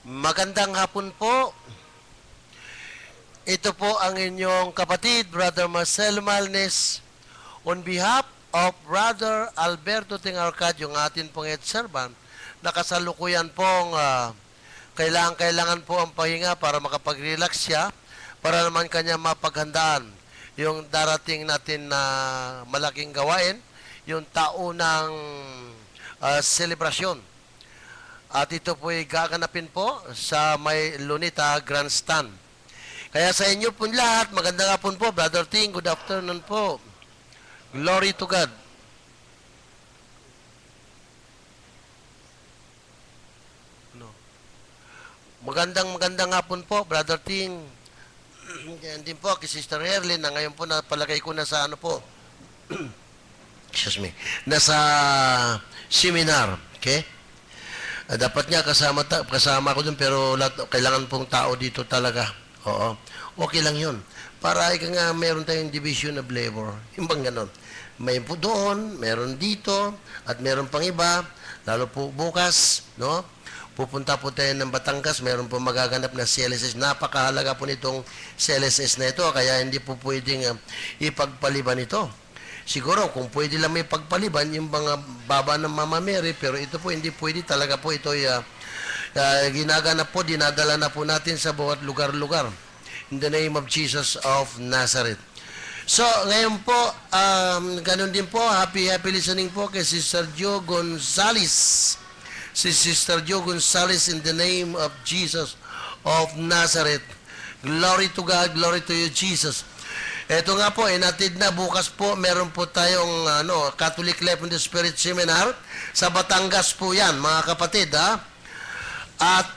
Magandang hapon po. Ito po ang inyong kapatid, Brother Marcel Malnes, on behalf of Brother Alberto Tingarcad, yung atin pong head servant, nakasalukuyan pong kailangan po ang pahinga para makapag-relax siya, para naman kanya mapaghandaan yung darating natin na malaking gawain, yung taunang selebrasyon. At ito po ay gaganapin po sa may Lunita Grandstand. Kaya sa inyo po lahat, magandang hapon po, Brother Ting, good afternoon po. Glory to God. No. Magandang hapon po, Brother Ting. Yan din po, kay Sister Herlin, na ngayon po napalagay ko na sa ano po, excuse me, nasa seminar, okay? Dapat niya kasama ko dun, pero kailangan pong tao dito talaga. Oo. Okay lang yun. Para nga meron tayong division of labor. Yung bang ganon. May po doon, meron dito, at meron pang iba. Lalo po bukas, no? Pupunta po tayo ng Batangas, meron po magaganap na CLSS. Napakahalaga po nitong CLSS na ito, kaya hindi po pwedeng ipagpaliban ito. Siguro, kung pwede lang may pagpaliban, yung mga baba ng Mama Mary, pero ito po hindi pwede talaga po ito ginaganap po, dinadala na po natin sa bawat lugar-lugar. In the name of Jesus of Nazareth. So, ngayon po, ganun din po, happy listening po kay Sister Jo Gonzales. Si Sister Jo Gonzales, in the name of Jesus of Nazareth. Glory to God, glory to you, Jesus. Ito nga po, inatid na bukas po, meron po tayong Catholic Life in the Spirit Seminar. Sa Batangas po yan, mga kapatid. Ha? At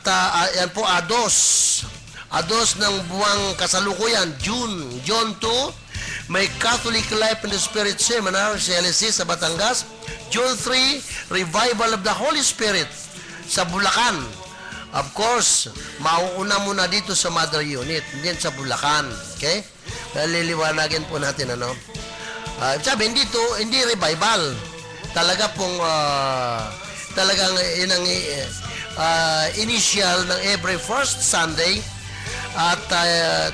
yan po, Ados ng buwang kasalukuyan, June 2, may Catholic Life in the Spirit Seminar, CLSC sa Batangas. June 3, Revival of the Holy Spirit sa Bulacan. Of course, mauuna muna dito sa Mother Unit, hindi sa Bulacan. Okay? Liliwanagin po natin, ano? Sabi, hindi revival. Talaga pong, talagang inang initial ng every first Sunday. At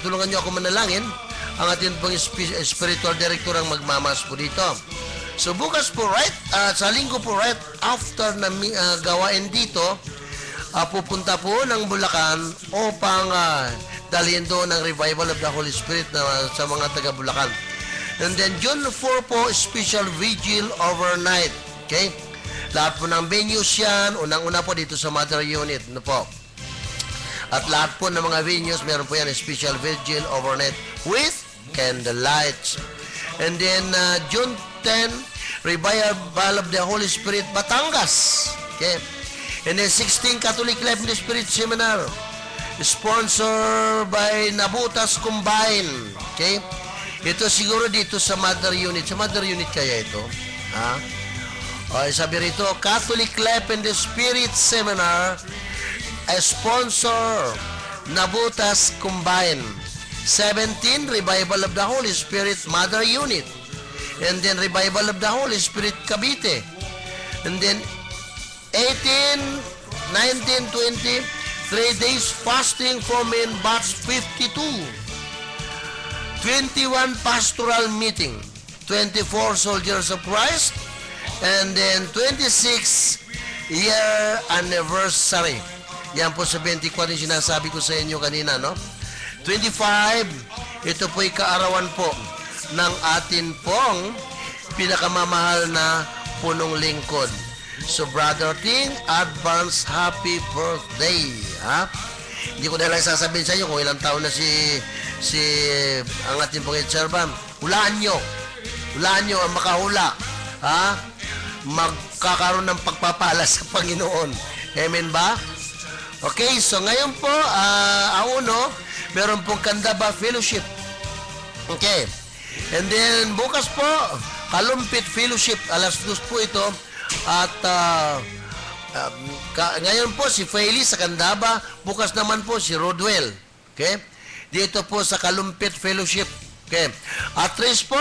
tulungan nyo ako manalangin. Ang ating pong spiritual director ang magmamas po dito. So, bukas po, sa linggo po, after na gawain dito, pupunta po ng Bulacan upang dalhin doon ang Revival of the Holy Spirit sa mga taga-Bulacan. And then, June 4 po, special vigil overnight. Okay? Lahat po ng venues yan, unang-una po dito sa Mother Unit. Ano po? At lahat po ng mga venues, meron po yan, special vigil overnight with candlelights. And then, June 10, Revival of the Holy Spirit, Batangas. Okay? And then, 16, Catholic Life in the Spirit Seminar, sponsored by Nabutas Combine. Okay? Ito siguro dito sa Mother Unit. Sa Mother Unit kaya ito? Ha? O, sabi rito, Catholic Life in the Spirit Seminar, a sponsor, Nabutas Combine. 17, Revival of the Holy Spirit, Mother Unit. And then, Revival of the Holy Spirit, Cavite. And then, 18, 19, 20, 3 days fasting for men, batch 52. 21, pastoral meeting. 24, Soldiers of Christ. And then, 26, year anniversary. Yan po sa 24 yung sinasabi ko sa inyo kanina, no? 25, ito po'y kaarawan po ng atin pong pinakamamahal na punong lingkod. So, Brother Ting, advance happy birthday. Ha? Hindi ko na lang sasabihin sa inyo kung ilang taon na si ang ating pong servant. Hulaan nyo ang makahula. Ha? Magkakaroon ng pagpapala sa Panginoon. Amen ba? Okay, so ngayon po, ang uno, meron pong Candaba Fellowship. Okay. And then, bukas po, Kalumpit Fellowship, alas 2 po ito. At ngayon po, si Faili sa Candaba, bukas naman po si Rodwell. Okay? Dito po sa Kalumpit Fellowship. Okay. At 3 po,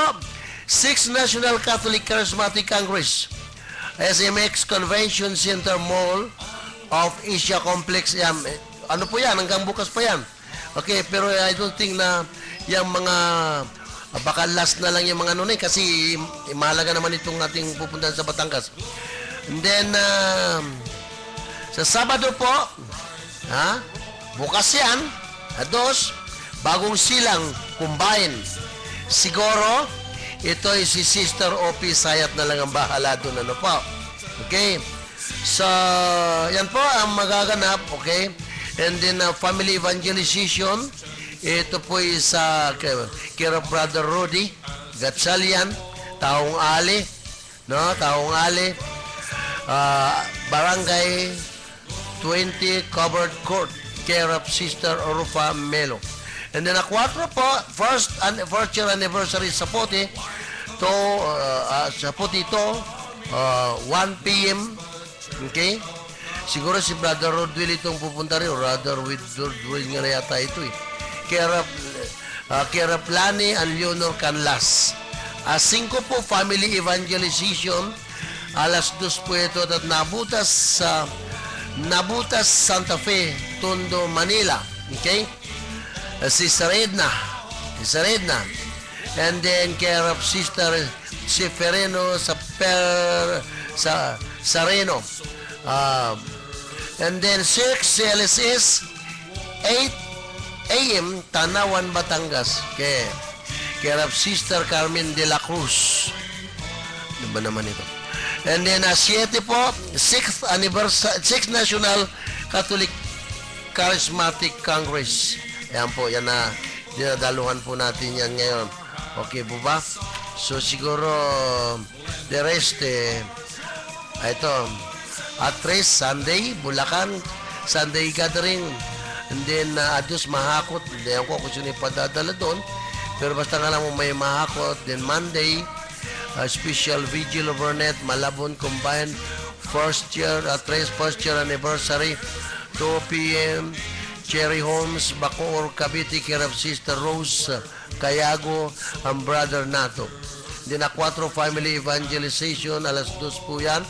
6 National Catholic Charismatic Congress. SMX Convention Center Mall of Asia Complex. ano po yan, hanggang bukas pa yan. Okay, pero I don't think na yung mga baka last na lang yung mga ano na kasi mahalaga naman itong ating pupuntahan sa Batangas. And then, sa Sabado po, bukas yan, dos, bagong silang, combine. Siguro, ito ay si Sister O.P. Sayat na lang ang bahala doon, ano po. Okay? So, yan po ang magaganap, okay? And then, family evangelization, ito po is care of Brother Rudy Gatchalian, Taong Ali, no? Taong Ali, Barangay 20 Covered Court, care of Sister Orufa Melo. And then, 4 po, first year anniversary sa Puti, to, sa Puti to, 1 p.m., okay? Siguro si Brother Rodwell itong pupunta rin, Brother Rodwell nga na yata ito eh. Kera Plani and Leonor Canlas. 5 po, family evangelization. 2:00 po ito at Nabutas Santa Fe, Tondo, Manila. Okay? Si Saredna. And then care of Sister Seferino sa Sareno. And then 6 CLSS 8 AM, Tanawan, Batangas. Okay. Care of Sister Carmen de la Cruz. Ano ba naman ito? And then, 7 po, 6th National Catholic Charismatic Congress. Ayan po, yan na, dinadaluhan po natin yan ngayon. Okay po ba? So, siguro, the rest, ito, at 3, Sunday, Bulacan, Sunday gathering. And then, ados mahakot. Hindi ko kung sino ipadadala doon. Pero basta nga lang may mahakot. Then, Monday, special vigil overnight, Malabon Combined, first year anniversary, 2 p.m., Cherry Homes, Bacoor, Cavite, care of Sister Rose Cayago, ang Brother Nato. Then, 4, family evangelization, 2:00 po yan.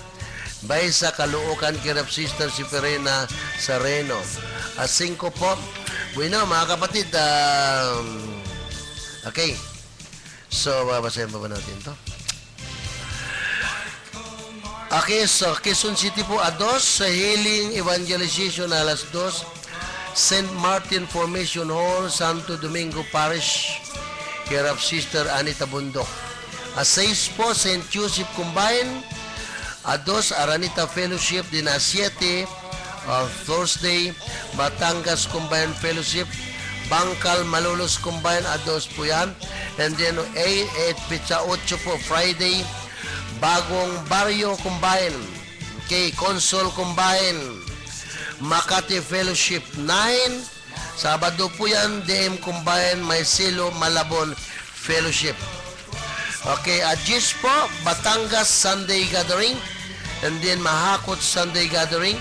Baysa, Caloocan, care of Sister Seferina Sareno. 5 po. Bueno, mga kapatid, okay. So, babasahin pa ba natin ito? Okay, so Quezon City po, 2, sa Healing Evangelization, 2:00. St. Martin Formation Hall, Santo Domingo Parish, care of Sister Anita Bundok. 6 po, St. Joseph Combine, 2, Aranita Fellowship, din 7, Thursday, Batangas Combined Fellowship, Bangkal, Malolos Combined, 2 po yan. And then, 8 po, Friday, Bagong Barrio Combined, okay, Consol Combined, Makati Fellowship, 9, Sabado po yan, DM Combined, Maysilo, Malabon Fellowship. Okay, Agis po, Batangas Sunday Gathering, and then Mahakot Sunday Gathering.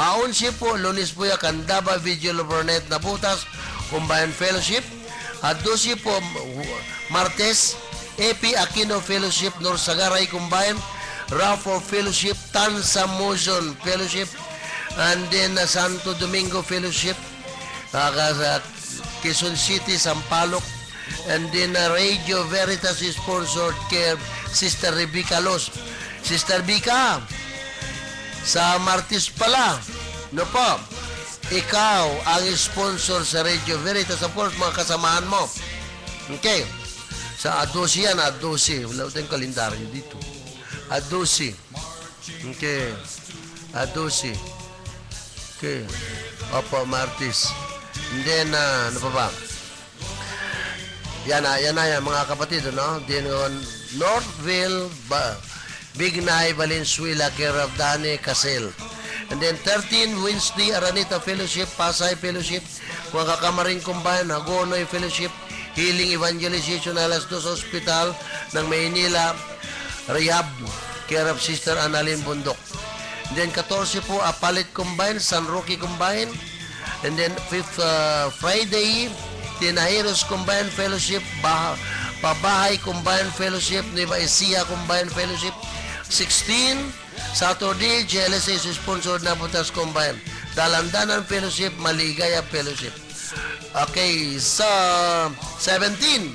11 po, Lunes po ya, Candaba Vigil Overnight, Nabutas Combined Fellowship. 12 po, Martes, AP Aquino Fellowship, Norsagaray Combined, Raffo Fellowship, Tansa Motion Fellowship, and then Santo Domingo Fellowship, Quezon City, Sampaloc, and then Radio Veritas sponsored care Sister Rebecca Los. Sister Bika, sa Martis pala, no po, ikaw ang sponsor sa Radio Veritas, of course, mga kasamahan mo. Okay. Sa A12 yan, A12. Wala tayong kalendaryo dito. A12. Okay. A12. Okay. Opo, Martis. And then, ano pa ba? Yan na, mga kapatid, no? Then, Northville, Bignay, Valenzuela, care of Dani, Casel. And then 13, Wednesday, Aranita Fellowship, Pasay Fellowship, mga kakamaring combine, Hagonoy Fellowship, Healing Evangelization, 2:00 Hospital ng Maynila, Rehab, care of Sister Annalyn Bundok. And then 14 po, Apalit Combine, San Roque Combine. And then 5th Friday, Tinaheros Combine Fellowship, Pabahay Combine Fellowship, Nueva Ecija Combine Fellowship. 16, Saturday, GLSA sponsored na Butas Combine. Dalandanan Fellowship, Maligaya Fellowship. Okay, so 17.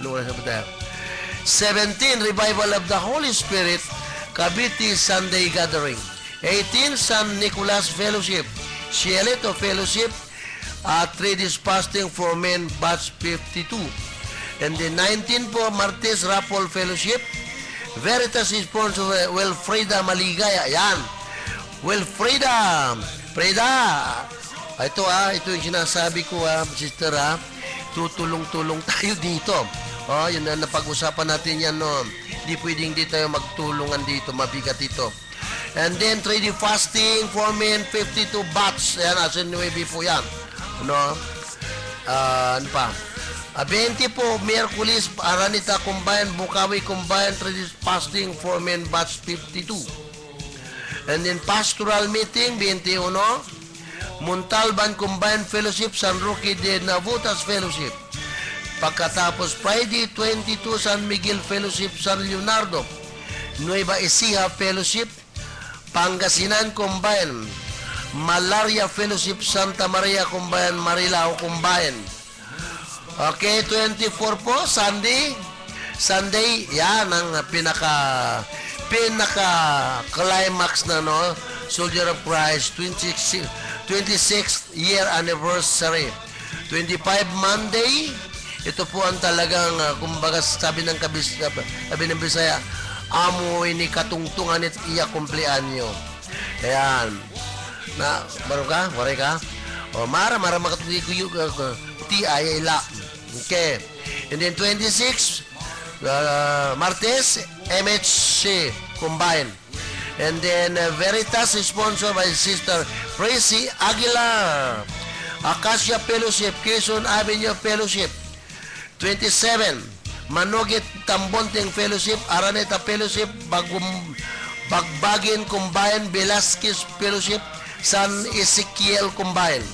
Ano na sabi tayo? 17, Revival of the Holy Spirit, Cavite Sunday Gathering. 18, San Nicolas Fellowship, Cielito Fellowship, 3 days fasting for men, batch 52. And then 19 po, Martes Rapol Fellowship, Veritas is sponsor, Wilfreda Maligaya. Yan. Wilfreda. Freda. Ito yung sinasabi ko, sister, tutulong-tulong tayo dito. Yun na napag-usapan natin yan, no. Hindi pwedeng di tayo magtulungan dito, mabigat ito. And then 3D fasting for men, 52 batch. Yan, as in Nuevi po yan. Ano? Ano pa? 20 po, Miyerkules, Aranita Combined, Bukawi Combined, 3D fasting for men, batch 52. And then pastoral meeting, 21. Montalban Combined Fellowship, San Roque de Navutas Fellowship. Pagkatapos Friday, 22, San Miguel Fellowship, San Leonardo. Nueva Ecija Fellowship, Pangasinan Combined. Malaria Fellowship, Santa Maria Combined, Marilao Combined. Okay, 24 po, Sunday, yan ang pinaka-climax na, no? Soldier of Christ, 26th year anniversary. 25 Monday, ito po ang talagang, kumbaga sabi ng Bisaya, amoy ni katungtungan at iya kumpleanyo. Ayan. Waray ka? Mara makatuloy ko ti ay ila. Okay. And then 26, Martes, MHC combined. And then Veritas is sponsored by Sister Tracy Aguilar. Acacia Fellowship, Quezon Avenue Fellowship. 27, Manogit Tambonteng Fellowship, Araneta Fellowship, Bagbagin Combined, Velasquez Fellowship, San Ezekiel Combined.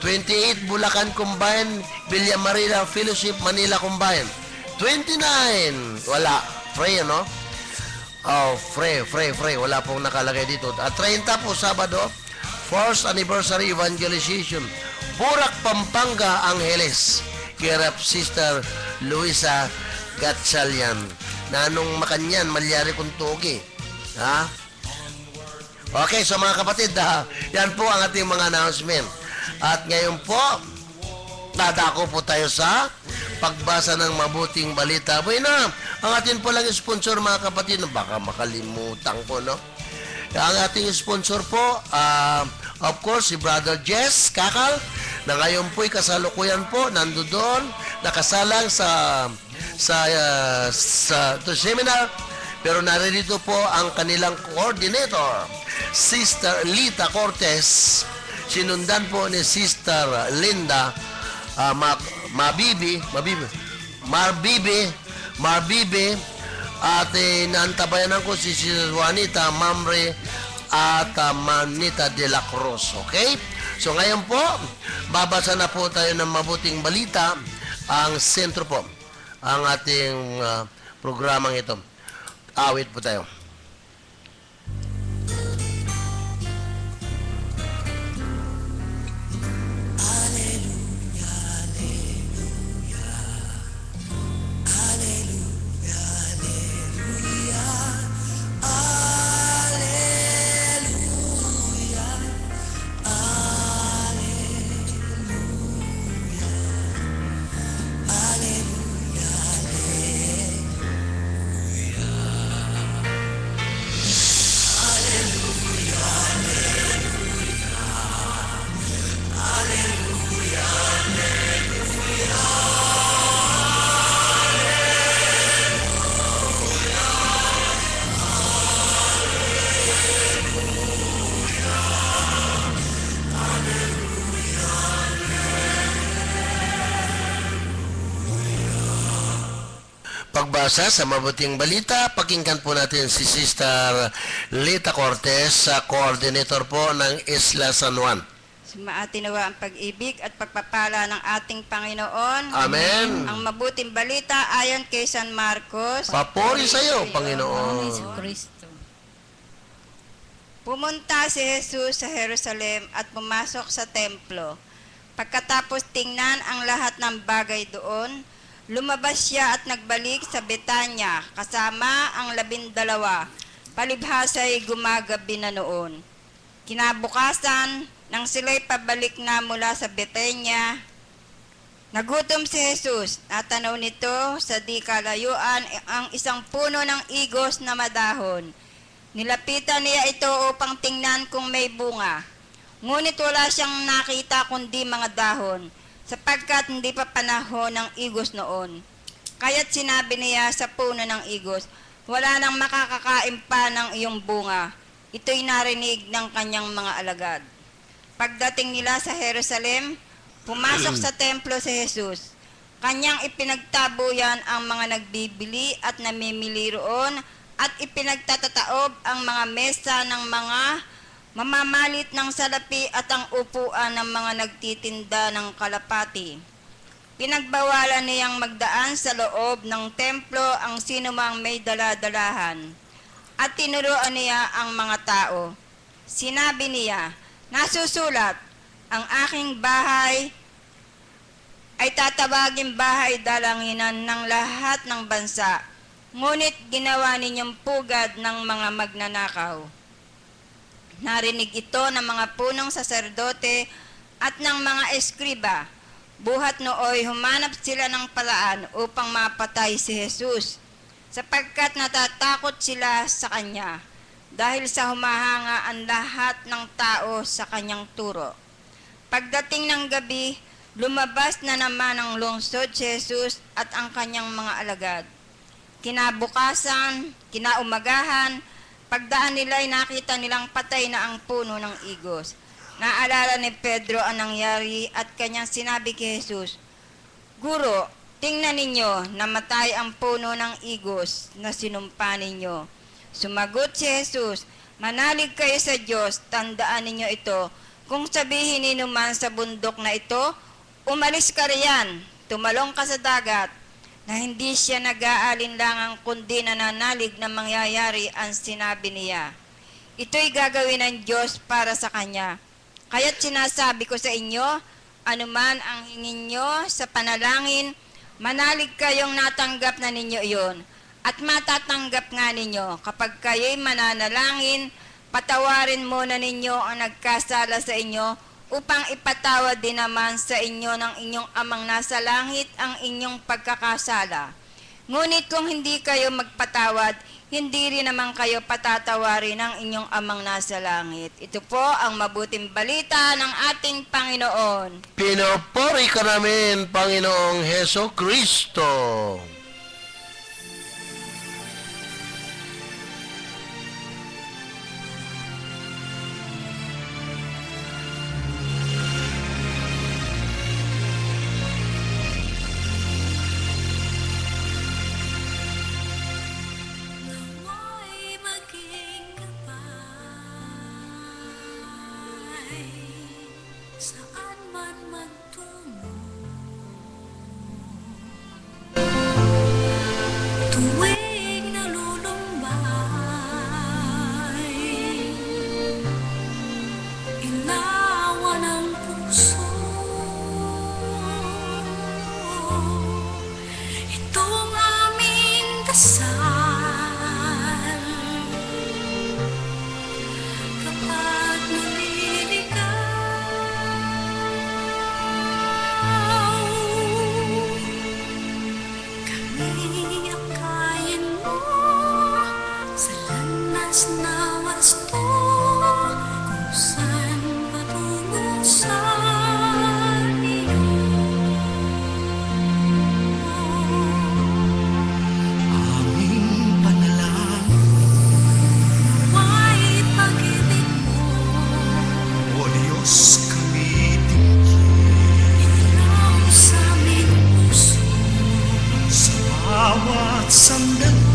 28, Bulacan Combined, Villamarina Fellowship, Manila Combined. 29, wala. Frey, ano? Frey. Wala pong nakalagay dito. At 30 po, Sabado, 4th Anniversary Evangelization. Burak, Pampanga, Angeles. Kirap Sister Luisa Gatchalian. Nanong makanyan, malyari kong tugi. Ha? Okay, so mga kapatid, yan po ang ating mga announcement. At ngayon po, dadako po tayo sa pagbasa ng mabuting balita. Bueno, ang ating po lang sponsor, mga kapatid, baka makalimutan ko, no? Ang ating sponsor po, of course, si Brother Jess Kakal, na ngayon po'y kasalukuyan po, nandoon, nakasalang sa seminar, pero naririto po ang kanilang coordinator, Sister Lita Cortez, sinundan po ni Sister Linda Marbibi, at naantabayanan ko si Sister Juanita Mamre at Manita de la Cruz. Okay? So ngayon po, babasa na po tayo ng mabuting balita. Ang sentro po, ang ating programang ito. Awit po tayo. Pagbasa sa mabuting balita, pakinggan po natin si Sister Lita Cortez, coordinator po ng Isla San Juan. Sumaatinawa ang pag-ibig at pagpapala ng ating Panginoon. Amen. Ang mabuting balita ayon kay San Marcos. Papuri sa iyo, Panginoon. Kristo. Pumunta si Jesus sa Jerusalem at pumasok sa templo. Pagkatapos tingnan ang lahat ng bagay doon, lumabas siya at nagbalik sa Betanya kasama ang 12, palibhasa'y gumagabi na noon. Kinabukasan, nang sila'y pabalik na mula sa Betanya, nagutom si Jesus. Natanaw nito sa di kalayuan ang isang puno ng igos na madahon. Nilapitan niya ito upang tingnan kung may bunga. Ngunit wala siyang nakita kundi mga dahon, sapagkat hindi pa panahon ng igos noon. Kaya't sinabi niya sa puno ng igos, wala nang makakakain pa ng iyong bunga. Ito'y narinig ng kanyang mga alagad. Pagdating nila sa Jerusalem, pumasok sa templo si Jesus. Kanyang ipinagtabuyan ang mga nagbibili at namimili roon at ipinagtatataob ang mga mesa ng mga mamamalit ng salapi at ang upuan ng mga nagtitinda ng kalapati. Pinagbawalan niyang magdaan sa loob ng templo ang sinumang may daladalahan at tinuruan niya ang mga tao. Sinabi niya, nasusulat, ang aking bahay ay tatawagin bahay dalanginan ng lahat ng bansa. Ngunit ginawa ninyong pugad ng mga magnanakaw. Narinig ito ng mga punong saserdote at ng mga eskriba. Buhat nooy humanap sila ng paraan upang mapatay si Jesus, sapagkat natatakot sila sa kanya, dahil sa humahanga ang lahat ng tao sa kanyang turo. Pagdating ng gabi, lumabas na naman ang lungsod si Jesus at ang kanyang mga alagad. Kinabukasan, kinaumagahan, pagdaan nila ay nakita nilang patay na ang puno ng igos. Naalala ni Pedro ang nangyari at kanyang sinabi kay Jesus, Guro, tingnan ninyo, namatay ang puno ng igos na sinumpa ninyo. Sumagot si Jesus, manalig kayo sa Diyos, tandaan ninyo ito. Kung sabihin ninyo man sa bundok na ito, umalis ka riyan, tumalong ka sa dagat, na hindi siya nag-aalinlangang kundi nananalig na mangyayari ang sinabi niya. Ito'y gagawin ng Diyos para sa kanya. Kaya't sinasabi ko sa inyo, anuman ang hingin nyo sa panalangin, manalig kayong natanggap na ninyo iyon. At matatanggap nga ninyo kapag kayo'y mananalangin, patawarin muna ninyo ang nagkasala sa inyo, upang ipatawad din naman sa inyo ng inyong amang nasa langit ang inyong pagkakasala. Ngunit kung hindi kayo magpatawad, hindi rin naman kayo patatawarin ng inyong amang nasa langit. Ito po ang mabuting balita ng ating Panginoon. Pinupuri ka namin, Panginoong Heso Kristo. Saan man magtungo, tuwing nalulumbay, ilawan ang puso. Itong aming dasal, kapag na wasto kung saan patungo sa iyo. Aming panalangin, may pag-ibig mo, O Diyos, kami tingin. Ilaw sa aming puso, sa bawat sandali.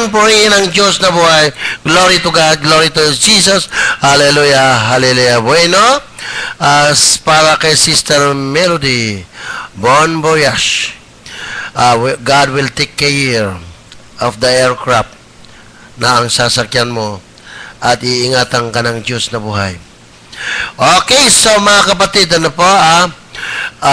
ang purihin ng Diyos na buhay. Glory to God, glory to Jesus. Hallelujah, hallelujah. Bueno, para kay Sister Melody, bon voyage. God will take care of the aircraft na ang sasakyan mo at iingatan ka ng Diyos na buhay. Okay, so mga kapatid, ano po,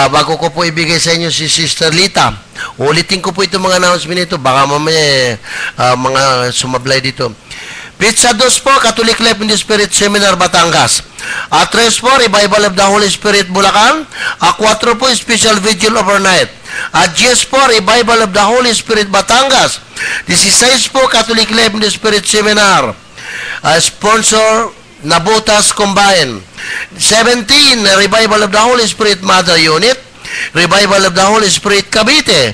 bago ko po ibigay sa inyo si Sister Lita, ulitin ko po itong mga announcement nito, baka mamaya mga sumablay dito. Pizza 2 po, Catholic Life in the Spirit Seminar, Batangas. 3 po, Revival of the Holy Spirit, Bulacan. 4 po, Special Vigil Overnight. 10 po, Revival of the Holy Spirit, Batangas. 16 po, Catholic Life in the Spirit Seminar. Sponsor, Nabutas Combine. 17, Revival of the Holy Spirit Mother Unit. Revival of the Holy Spirit Cavite.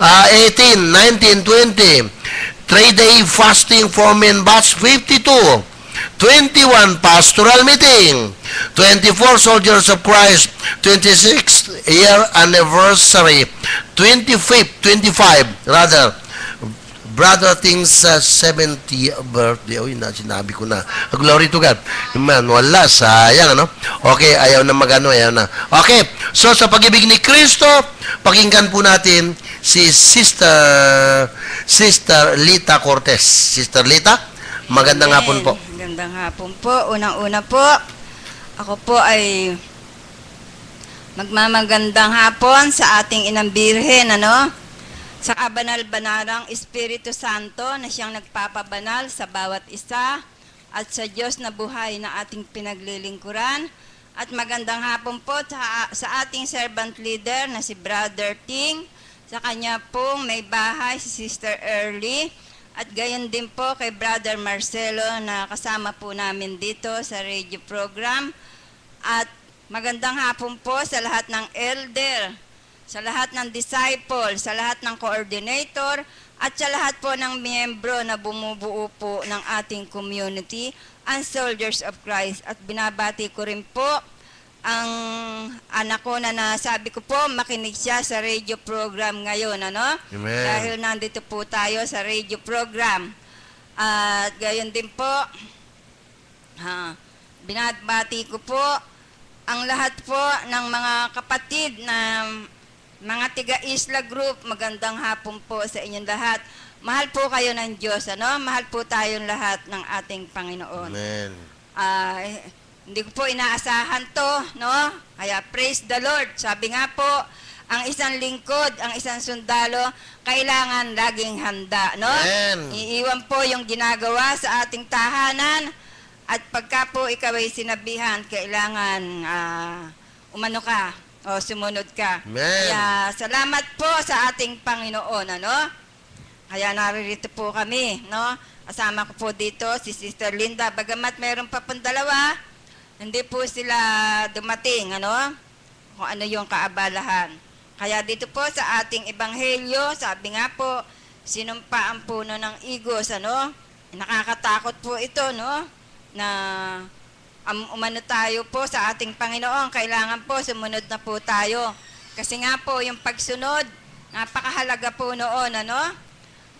18, 19, 20, 3-day fasting for men batch 52. 21, Pastoral Meeting. 24, Soldiers of Christ 26th year anniversary. 25 rather, Brother Things 70 birthday. Uy, sinabi ko na. Glory to God. Man, wala. Sayang, ano? Okay, ayaw na magano, ayaw na. Okay, so sa pag-ibig ni Kristo, pakinggan po natin si Sister Lita Cortez. Sister Lita, magandang hapon po. Magandang hapon po. Unang-una po, ako po ay magmamagandang hapon sa ating Inang Birhen, ano? Sa kabanal-banarang Espiritu Santo na siyang nagpapabanal sa bawat isa at sa Diyos na buhay na ating pinaglilingkuran. At magandang hapon po sa ating servant leader na si Brother Ting, sa kanya pong may bahay si Sister Early, at gayon din po kay Brother Marcelo na kasama po namin dito sa radio program. At magandang hapon po sa lahat ng elder, sa lahat ng disciple, sa lahat ng coordinator, at sa lahat po ng miyembro na bumubuo po ng ating community and Soldiers of Christ. At binabati ko rin po ang anak ko na nasabi ko po, makinig siya sa radio program ngayon, ano? Amen. Dahil nandito po tayo sa radio program. At gayon din po, binabati ko po ang lahat po ng mga kapatid na mga tiga-Isla Group. Magandang hapon po sa inyong lahat. Mahal po kayo ng Diyos, ano? Mahal po tayong lahat ng ating Panginoon. Amen. Hindi ko po inaasahan to, no? Kaya praise the Lord. Sabi nga po, ang isang lingkod, ang isang sundalo, kailangan laging handa, no? Amen. Iiwan po yung ginagawa sa ating tahanan, at pagka po ikaw ay sinabihan, kailangan umano ka, o sumunod ka. Amen. Kaya salamat po sa ating Panginoon, ano? Kaya naririto po kami, no? Kasama ko po dito si Sister Linda. Bagamat meron pa pong dalawa, hindi po sila dumating, ano? Kung ano yung kaabalahan. Kaya dito po sa ating ebanghelyo, sabi nga po, sinumpa ang puno ng igos, ano? Nakakatakot po ito, no? Na umano tayo po sa ating Panginoon, kailangan po sumunod na po tayo. Kasi nga po, yung pagsunod, napakahalaga po noon, ano?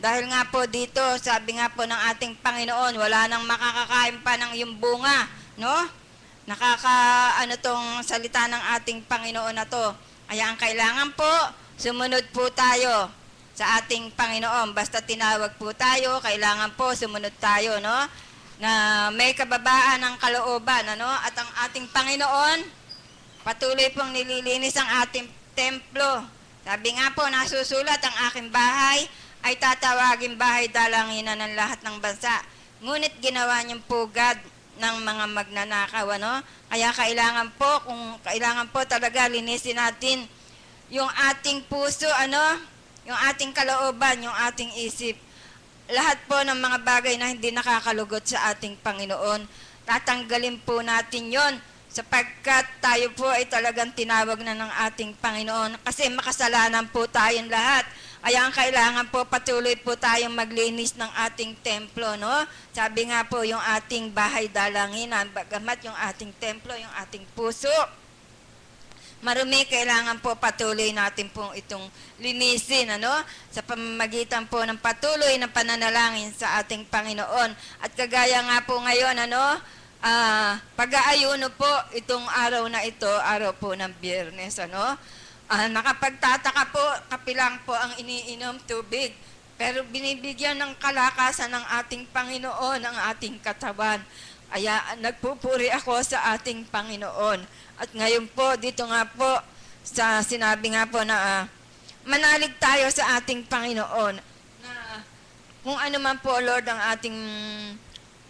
Dahil nga po dito, sabi nga po ng ating Panginoon, wala nang makakakain pa ng yung bunga, no? Ano tong salita ng ating Panginoon na to. Kaya ang kailangan po, sumunod po tayo sa ating Panginoon. Basta tinawag po tayo, kailangan po sumunod tayo, no? Na may kababaan ng kalooban, ano? At ang ating Panginoon, patuloy pong nililinis ang ating templo. Sabi nga po, nasusulat, ang aking bahay ay tatawagin bahay dalanginan ng lahat ng bansa. Ngunit ginawa niyong pugad ng mga magnanakaw, ano? Kaya kailangan po talaga linisin natin yung ating puso, ano? Yung ating kalooban, yung ating isip. Lahat po ng mga bagay na hindi nakakalugot sa ating Panginoon, tatanggalin po natin yon, sapagkat tayo po ay talagang tinawag na ng ating Panginoon, kasi makasalanan po tayong lahat. Kaya ang kailangan po, patuloy po tayong maglinis ng ating templo, no? Sabi nga po, yung ating bahay dalanginan, bagamat yung ating templo, yung ating puso, marumi, kailangan po patuloy natin pong itong linisin, ano? Sa pamamagitan po ng patuloy na pananalangin sa ating Panginoon. At kagaya nga po ngayon, ano? Pag-aayuno po itong araw na ito, araw po ng Biyernes, ano? Nakapagtataka po, kapilang po ang iniinom tubig. Pero binibigyan ng kalakasan ng ating Panginoon ang ating katawan. Kaya nagpupuri ako sa ating Panginoon. At ngayon po, dito nga po, sa sinabi nga po na manalig tayo sa ating Panginoon. Na kung ano man po, Lord, ang ating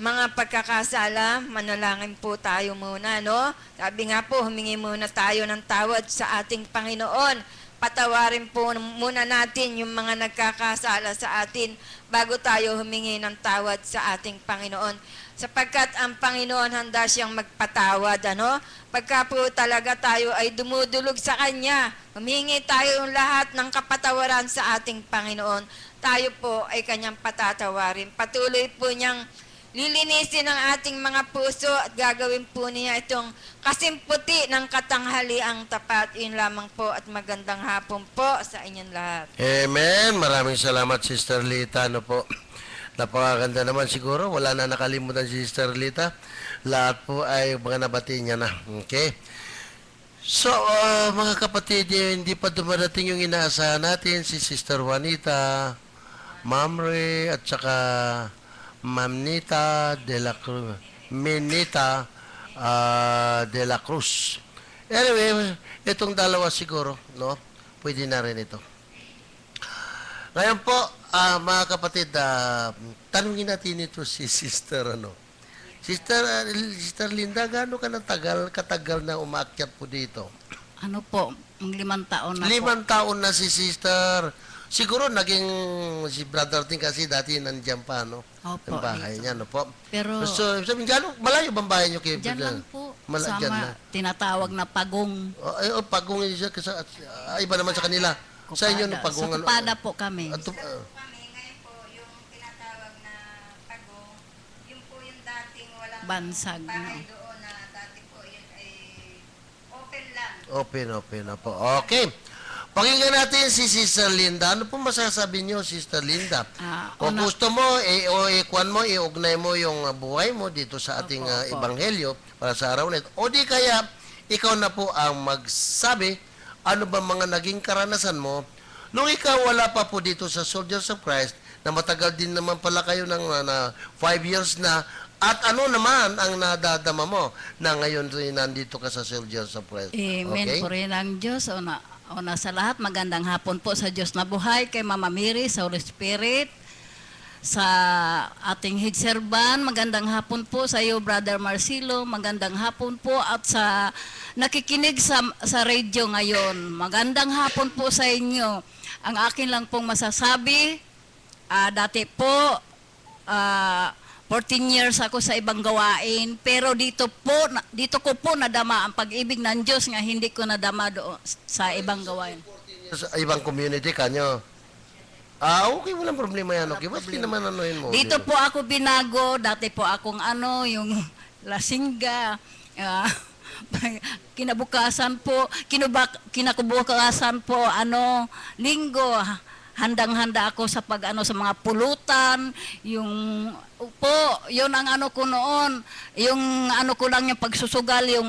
mga pagkakasala, manalangin po tayo muna, no? Sabi nga po, humingi muna tayo ng tawad sa ating Panginoon. Patawarin po muna natin yung mga nagkakasala sa atin bago tayo humingi ng tawad sa ating Panginoon. Sapagkat ang Panginoon handa siyang magpatawad, ano? Pagka po talaga tayo ay dumudulog sa Kanya, humingi tayo ng lahat ng kapatawaran sa ating Panginoon, tayo po ay Kanyang patatawarin. Patuloy po niyang lilinisin ang ating mga puso at gagawin po niya itong kasimputi ng katanghaliang tapat. Yun lamang po at magandang hapon po sa inyong lahat. Amen. Maraming salamat, Sister Lita. Ano po? Napakaganda naman siguro. Wala na nakalimutan si Sister Lita. Lahat po ay mga nabati niya na. Okay? So, mga kapatid, hindi pa dumarating yung inaasahan natin. Si Sister Juanita, Ma'am Ray, at saka Ma'am Nita de la Cruz, Minita de la Cruz. Anyway, itong dalawa siguro, no? Pwede na rin ito. Ngayon po, mga kapatid, tanungin natin ito si Sister, ano? Sister Linda, gaano ka katagal na umaakyat po dito? Ano po, 5 taon na 5 taon na si Sister. Siguro naging si Brother Ting kasi dati nandiyan pa, no? Opo, Ang bahay dito. niya, no po? Pero So, sabi gano'n, malayo bang bahay niyo kay dyan lang po, Dyan sama lang. tinatawag na pagong. Pagong siya, kasi iba naman sa kanila. Sa inyo, no, pagong. Sa Kupada po kami. Kami ngayon po, yung tinatawag na pagong, yun po yung dating walang Bansag, bahay no? doon na dati po yun ay open lang. Open na po. Okay. Pakinggan natin si Sister Linda. Ano po masasabi niyo, Sister Linda? Kung gusto mo, iugnay mo yung buhay mo dito sa ating Opo. ebanghelyo para sa araw na ito. O di kaya, ikaw na po ang magsabi, ano ba mga naging karanasan mo nung ikaw wala pa po dito sa Soldiers of Christ, na matagal din naman pala kayo ng 5 years na, at ano naman ang nadadama mo na ngayon rin nandito ka sa Soldiers of Christ. Amen Okay? po rin ang Diyos. Una sa lahat, magandang hapon po sa Diyos na buhay, kay Mama Mary, sa Holy Spirit, sa ating head servant, magandang hapon po sa iyo, Brother Marcelo, magandang hapon po, at sa nakikinig sa radio ngayon, magandang hapon po sa inyo. Ang akin lang pong masasabi, dati po, 14 years ako sa ibang gawain, pero dito ko po nadama ang pag-ibig ng Diyos nga hindi ko nadama doon sa ibang gawain. Sa ibang community kanyo. Okay, walang problema yan. Okay, ba't di naman anuhin mo? Dito po ako binago, dati po akong yung lasingga, kinabukasan po, kinakubukasan po, linggo, handang-handa ako sa sa mga pulutan, yun ang ko noon, yung ko lang yung pagsusugal, yung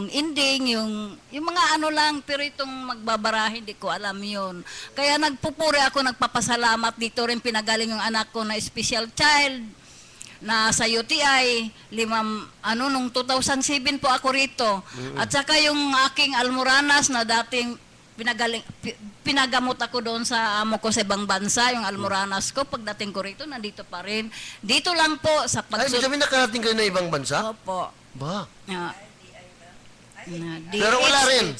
ending, yung mga lang, pero itong magbabara, hindi ko alam yun. Kaya nagpupuri ako, nagpapasalamat dito rin pinagaling yung anak ko na special child, na sa UTI, nung 2007 po ako rito. At saka yung aking almoranas na dating pinagamot ako doon sa amo ko sa ibang bansa, yung almoranas ko, pagdating ko rito, nandito pa rin. Dito lang po sa Ay, sabi nakarating kayo na ibang bansa? Opo. Ba? Pero wala rin.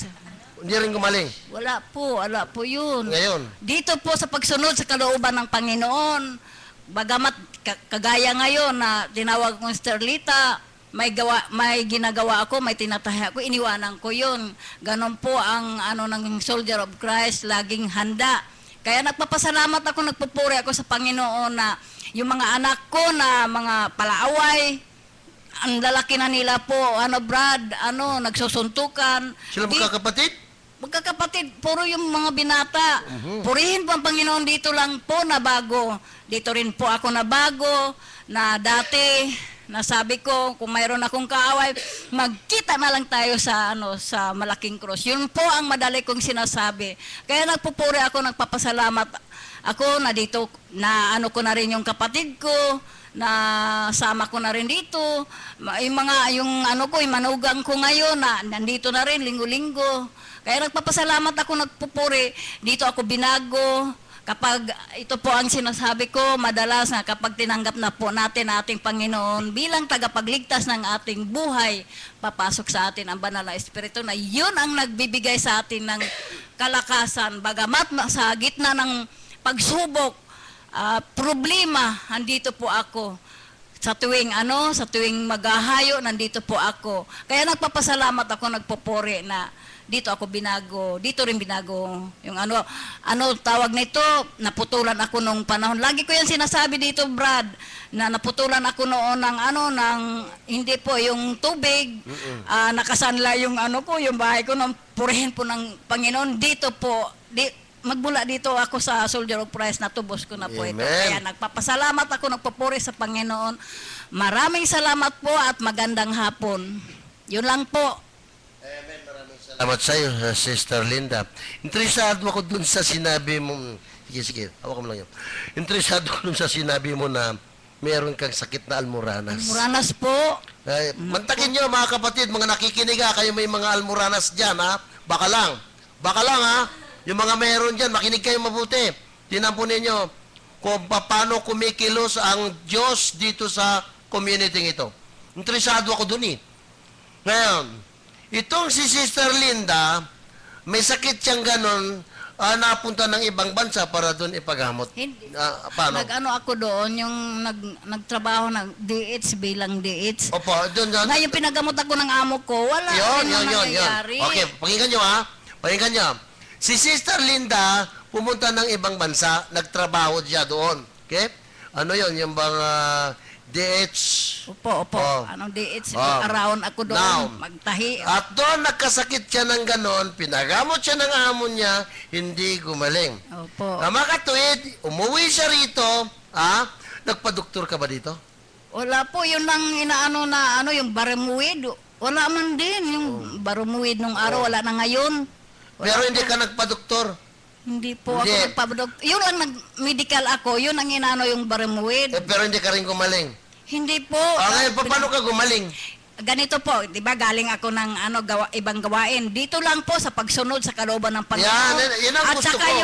Hindi rin gumaling. Wala po yun. Ngayon. Dito po sa pagsunod sa kalooban ng Panginoon, bagamat kagaya ngayon na tinawag kong Sterlita, may ginagawa ako, may tinatahi ako, iniwanan ko yun. Ganon po ang ng Soldier of Christ, laging handa. Kaya nagpapasalamat ako, nagpupuri ako sa Panginoon na yung mga anak ko na mga palaaway, ang lalaki na nila po, Brad, nagsusuntukan. Sila magkakapatid? Magkakapatid, puro yung mga binata. Purihin po ang Panginoon, dito lang po na bago. Dito rin po ako na bago, na dati, nasabi ko, kung mayroon akong kaaway, magkita na lang tayo sa malaking cross. Yun po ang madali kong sinasabi. Kaya nagpupuri ako, nagpapasalamat ako na dito, na ko na rin yung kapatid ko, na sama ko na rin dito. Yung manugang ko ngayon, na nandito na rin, linggo-linggo. Kaya nagpapasalamat ako, nagpupuri. Dito ako binago. Kapag ito po ang sinasabi ko, madalas na kapag tinanggap na po natin ating Panginoon bilang tagapagligtas ng ating buhay, papasok sa atin ang banal na Espiritu na yun ang nagbibigay sa atin ng kalakasan. Bagamat sa gitna ng pagsubok, problema, andito po ako. Sa tuwing maghahayo, nandito po ako. Kaya nagpapasalamat ako, nagpupuri na dito ako binago, dito rin binago. Yung tawag nito, naputulan ako nung panahon. Lagi ko yan sinasabi dito, Brad, na naputulan ako noon ng hindi po yung tubig, nakasanla yung yung bahay ko, nung purihin po ng Panginoon. Dito po, magmula dito ako sa Soldier of Christ, natubos ko na po ito. Amen. Kaya nagpapasalamat ako, nagpupuri sa Panginoon. Maraming salamat po at magandang hapon. Yun lang po. Amen. Maraming salamat sa iyo, Sister Linda. Interesado ako dun sa sinabi mo. Sige, hawak mo lang yun. Interesado ako dun sa sinabi mo na meron kang sakit na almoranas. Muranas po. Mantakin nyo, mga kapatid, mga nakikinig kayo may mga almoranas dyan, ha? Baka lang, ha? Yung mga meron dyan, makinig kayo mabuti. Tinampunin nyo kung paano kumikilos ang Diyos dito sa community ito. Interesado ako dun Ngayon, itong si Sister Linda, may sakit siyang ganon, napunta ng ibang bansa para doon ipagamot. Hindi. Paano? Ako doon, yung nagtrabaho ng DH bilang DH. Opo, doon. Ngayon pinagamot ako ng amo ko, wala rin nangyayari. Okay, pakinggan nyo Pakinggan nyo. Si Sister Linda, pumunta ng ibang bansa, nagtrabaho siya doon. Okay? Ano yon yung bang DH? Opo. Oh. Anong DH? Oh. Around ako doon, Now, magtahi. At doon nagkasakit siya ng ganon, pinagamot siya ng amo niya, hindi gumaling. Opo. Makatuwid, umuwi siya rito, nagpa-doktor ka ba dito? Wala po, yun lang yung baramuid. Wala man din, yung baramuid nung araw, wala na ngayon. Pero hindi ka nagpa-doktor. Hindi po Hindi. ako nagpabadok. Yun ang medical ako, yun ang yung baramuid. Pero hindi ka rin gumaling. Hindi po. Ngayon, paano ka gumaling? Ganito po, 'di ba, galing ako ng ibang gawain. Dito lang po sa pagsunod sa kalooban ng Panginoon. Yan ang At gusto saka ko.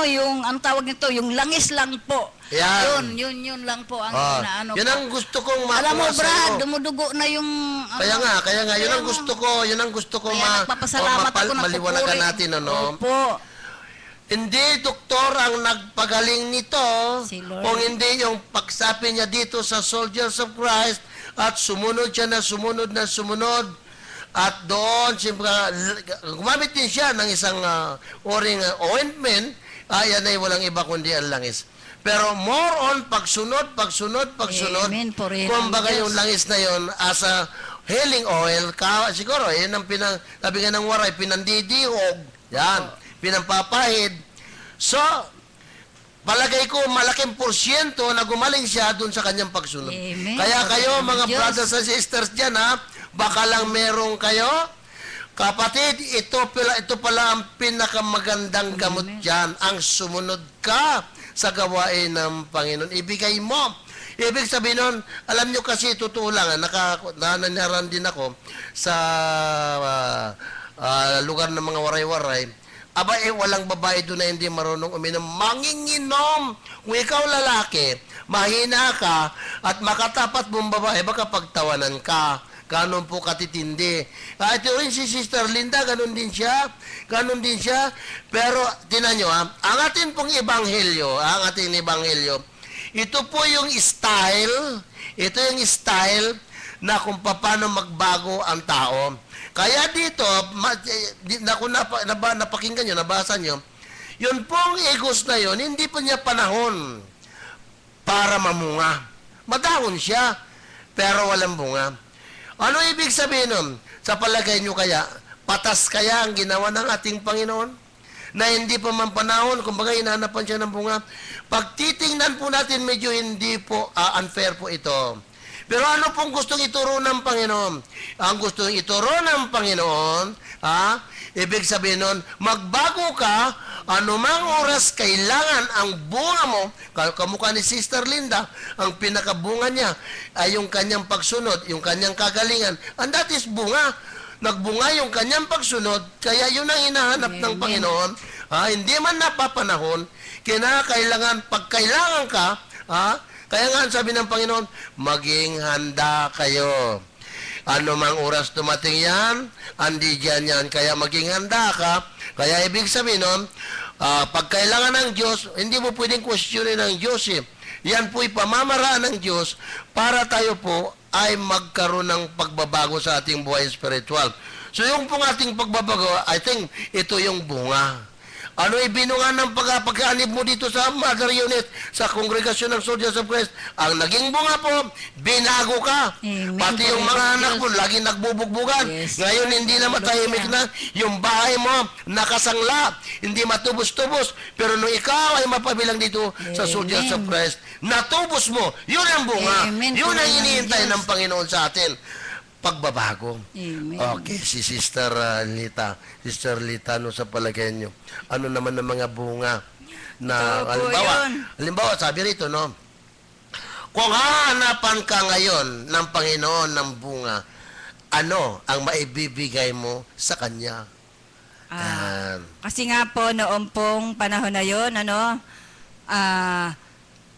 yung ang tawag nito, yung langis lang po. Yan. Yun lang po ang Yan ko. ang gusto kong makuha Alam mo, sa'yo. Brad, dumudugo na yung Kaya nga, yun ang gusto ko, kaya nagpapasalamat ako, maliwanagan nagpupuri. natin, Opo. Hindi doktor ang nagpagaling nito, Si Lord. kung hindi yung pagsapi niya dito sa Soldiers of Christ, at sumunod siya na sumunod, at doon, siyempre, gumamit din siya ng isang oring ointment, yan ay walang iba kundi ang langis. Pero more on pagsunod. Amen, purihin ang Kumbaga Diyos. yung langis na yon as a healing oil, siguro, yun ang sabi nga ng waray, pinandidihog, yan, pinampapahid. So, palagay ko, malaking porsyento na gumaling siya dun sa kanyang pagsunod. Amen. Kaya kayo, mga Diyos. brothers and sisters dyan, baka lang merong kayo, kapatid, ito pala ang pinakamagandang gamot dyan, ang sumunod ka sa gawain ng Panginoon. Ibigay mo. Ibig sabihin nun, alam nyo kasi, totoo lang, nanyaran din ako sa lugar ng mga waray-waray. Walang babae doon na hindi marunong uminom. Manginginom! Kung ikaw lalaki, mahina ka, at makatapat mong babae, baka pagtawanan ka. Ganon po katitindi. Ito rin si Sister Linda, ganon din siya. Pero, tinan nyo, ang ating pong ebanghelyo, ito po yung style, na kung paano magbago ang tao. Kaya dito, napakinggan nyo, nabasa nyo, yun pong egos na yun, hindi pa niya panahon para mamunga. Madahon siya, pero walang bunga. Ano ibig sabihin nun? Sa palagay nyo kaya, patas kaya ang ginawa ng ating Panginoon? Na hindi pa man panahon, kumbaga hinahanapan siya ng bunga. Pag titingnan po natin, medyo hindi po unfair po ito. Pero ano pong gustong ituro ng Panginoon? Ang gustong ituro ng Panginoon, ibig sabihin nun, magbago ka, anumang oras kailangan ang bunga mo, kamukha ni Sister Linda, ang pinakabunga niya ay yung kanyang pagsunod, yung kanyang kagalingan. And that is bunga. Nagbunga yung kanyang pagsunod, kaya yun ang hinahanap ng Panginoon. Hindi man napapanahon, kinakailangan, pag kailangan ka, kaya nga sabi ng Panginoon, maging handa kayo. Ano mang oras dumating yan, andi dyan yan. Kaya maging handa ka. Kaya ibig sabihin nun, pag kailangan ng Diyos, hindi mo pwedeng questionin ng Diyos eh. Yan po'y pamamaraan ng Diyos para tayo po ay magkaroon ng pagbabago sa ating buhay spiritual. So yung pong ating pagbabago, I think ito yung bunga. Ano ibinunga ng pagkaanib mo dito sa mother unit, sa kongregasyon ng Soldiers of Christ? Ang naging bunga po, binago ka. Amen. Pati yung mga anak mo, laging nagbubugbugan. Yes. Ngayon, hindi na matahimik na. Yung bahay mo, nakasangla. Hindi matubos-tubos. Pero nung ikaw ay mapabilang dito sa Soldiers of Christ, natubos mo. Yun ang bunga. Amen. Yun ang hinihintay Diyos. ng Panginoon sa atin. Pagbabago. Amen. Okay, si Sister Lita. Sister Lita, ano sa palagay nyo? Ano naman ang mga bunga na, Ito po halimbawa, sabi rito, no? Kung hahanapan ka ngayon ng Panginoon ng bunga, ano ang maibibigay mo sa Kanya? Yan. Kasi nga po, noong pong panahon na yun,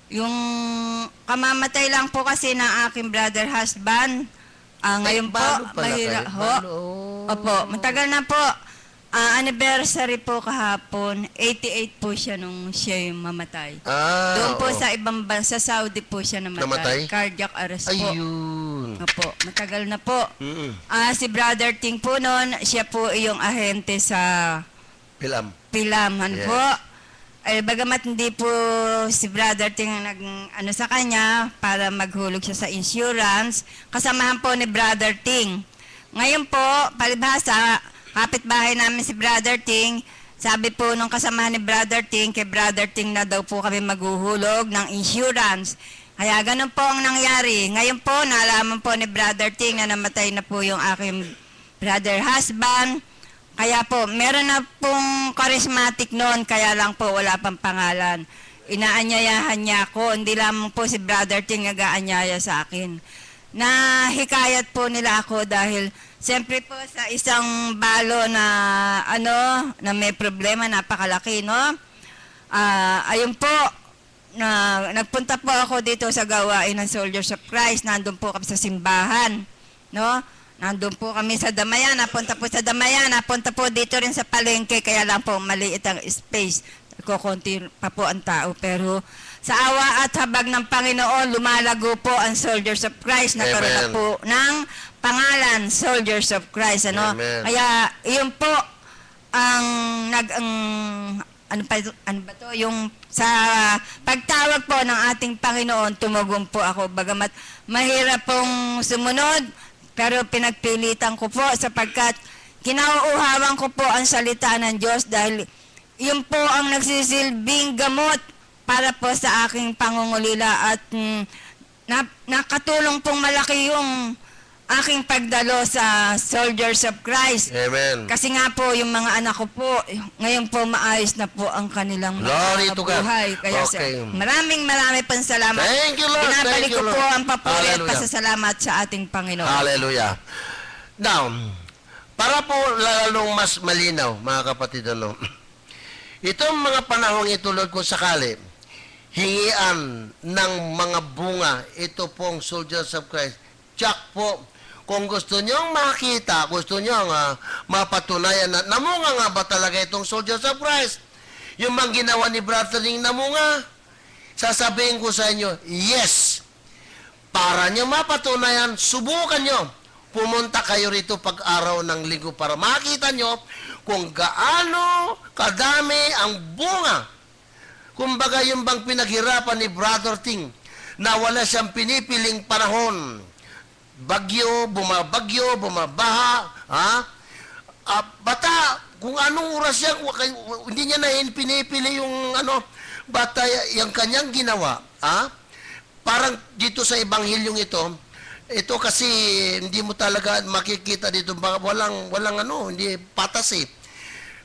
yung kamamatay lang po kasi ng aking brother husband, ngayon po, balo pala mahirap kayo. ho. Opo, matagal na po. Anniversary po kahapon, 88 po siya nung siya yung mamatay. Doon po oo. sa ibang bansa, sa Saudi po siya Namatay? namatay. Cardiac arrest po. Ayun. Opo, matagal na po. Mm-mm. Si Brother Ting po noon, siya po yung ahente sa Pilam. Pilaman Yes. po. Bagamat hindi po si Brother Ting sa kanya para maghulog siya sa insurance, kasamahan po ni Brother Ting. Ngayon po, palibhasa, kapitbahay namin si Brother Ting, sabi po nung kasamahan ni Brother Ting, kay Brother Ting na daw po kami maghuhulog ng insurance. Kaya ganun po ang nangyari. Ngayon po, nalaman po ni Brother Ting na namatay na po yung aking brother husband. Kaya po, meron na pong charismatic noon, kaya lang po wala pang pangalan. Inaanyayahan niya ako, hindi lamang po si Brother Ting nag-aanyaya sa akin. Nahikayat po nila ako dahil siyempre po sa isang balo na na may problema, napakalaki, no? Ayun po, nagpunta po ako dito sa gawain ng Soldiers of Christ, nandun po kami sa simbahan, no? Nandun po kami sa Damayan, napunta po sa Damayan, napunta po dito rin sa palengke, kaya lang po maliit ang space. Kukunti pa po ang tao, pero sa awa at habag ng Panginoon, lumalago po ang Soldiers of Christ, nagkaroon na Amen. po ng pangalan, Soldiers of Christ, ano? Amen. Kaya, yun po, ang yung sa pagtawag po ng ating Panginoon, tumugong po ako, bagamat mahirap pong sumunod, pero pinagpilitan ko po sapagkat kinauuhawan ko po ang salita ng Diyos dahil yun po ang nagsisilbing gamot para po sa aking pangungulila at nakatulong pong malaki yung aking pagdalo sa Soldiers of Christ. Amen. Kasi nga po, yung mga anak ko po, ngayon po maayos na po ang kanilang Glory to God. buhay. Kaya Okay. maraming pong salamat. Thank you, Lord. Binabalik Thank you, ko po Lord. ang papuri at Hallelujah. pasasalamat sa ating Panginoon. Hallelujah. Now, para po lalong mas malinaw, mga kapatid, itong mga panahong ito, Lord, kung sakali, hingian ng mga bunga, ito pong Soldiers of Christ, tsak po, kung gusto nyong makita, gusto nyong mapatunayan na namunga nga ba talaga itong Soldiers of Christ, yung mga ginawa ni Brother Ning namunga, sasabihin ko sa inyo, yes. Para nyo mapatunayan, subukan nyo. Pumunta kayo rito pag-araw ng linggo para makita nyo kung gaano kadami ang bunga. Kumbaga yung bang pinaghirapan ni Brother Ting na wala siyang pinipiling panahon. bumabagyo, bumabaha, ha? Bata, kung anong oras yan, hindi niya na pinipili yung bata, yung kanyang ginawa, ha? Parang dito sa ebanghilyong ito kasi hindi mo talaga makikita dito, walang hindi patas eh.